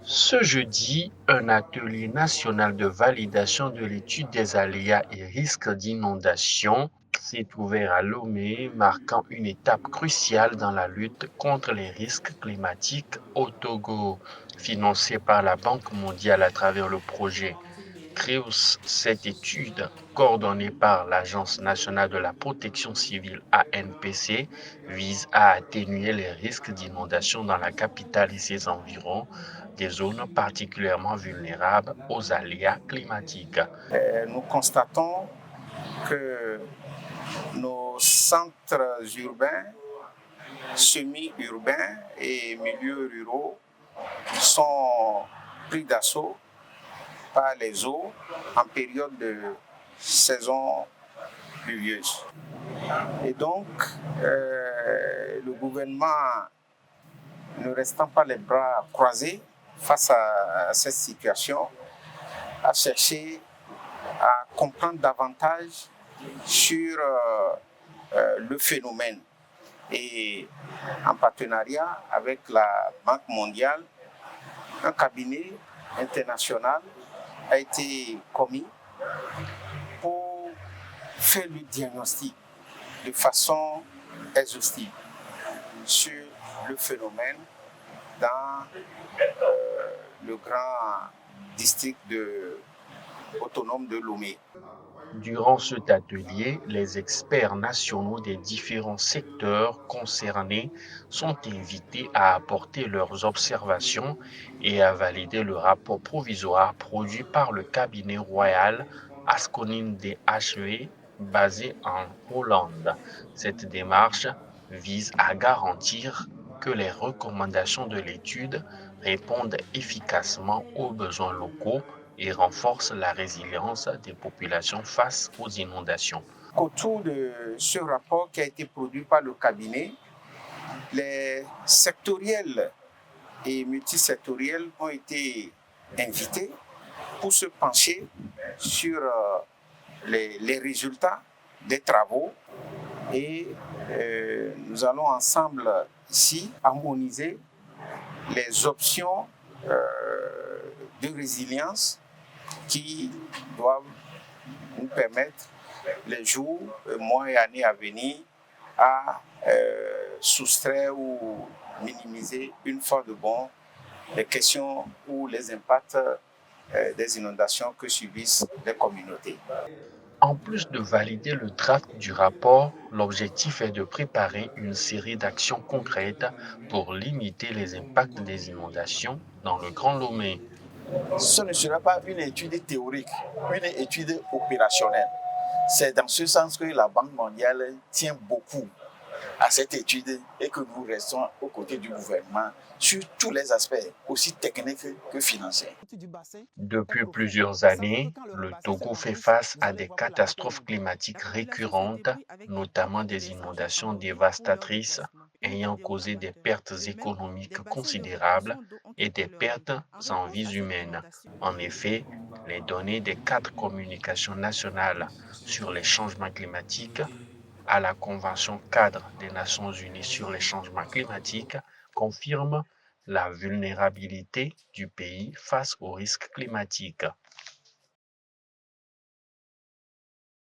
Ce jeudi, un atelier national de validation de l'étude des aléas et risques d'inondation s'est ouvert à Lomé, marquant une étape cruciale dans la lutte contre les risques climatiques au Togo. Financé par la Banque mondiale à travers le projet CREUS, cette étude, coordonnée par l'Agence nationale de la protection civile ANPC, vise à atténuer les risques d'inondation dans la capitale et ses environs, des zones particulièrement vulnérables aux aléas climatiques. Nous constatons que nos centres urbains, semi-urbains et milieux ruraux sont pris d'assaut par les eaux en période de saison pluvieuse. Et donc, le gouvernement, ne restant pas les bras croisés face à cette situation, a cherché à comprendre davantage sur le phénomène. Et en partenariat avec la Banque mondiale, un cabinet international a été commis pour faire le diagnostic de façon exhaustive sur le phénomène dans le grand district autonome de Lomé. Durant cet atelier, les experts nationaux des différents secteurs concernés sont invités à apporter leurs observations et à valider le rapport provisoire produit par le cabinet royal Asconin DHV basé en Hollande. Cette démarche vise à garantir que les recommandations de l'étude répondent efficacement aux besoins locaux et renforce la résilience des populations face aux inondations. Autour de ce rapport qui a été produit par le cabinet, les sectoriels et multisectoriels ont été invités pour se pencher sur les résultats des travaux et nous allons ensemble ici harmoniser les options de résilience qui doivent nous permettre les jours, mois et années à venir à soustraire ou minimiser une fois de bon les questions ou les impacts des inondations que subissent les communautés. En plus de valider le draft du rapport, l'objectif est de préparer une série d'actions concrètes pour limiter les impacts des inondations dans le Grand Lomé. Ce ne sera pas une étude théorique, une étude opérationnelle. C'est dans ce sens que la Banque mondiale tient beaucoup à cette étude et que nous restons aux côtés du gouvernement sur tous les aspects, aussi techniques que financiers. Depuis plusieurs années, le Togo fait face à des catastrophes climatiques récurrentes, notamment des inondations dévastatrices ayant causé des pertes économiques considérables et des pertes en vies humaines. En effet, les données des quatre communications nationales sur les changements climatiques à la Convention cadre des Nations unies sur les changements climatiques confirment la vulnérabilité du pays face aux risques climatiques.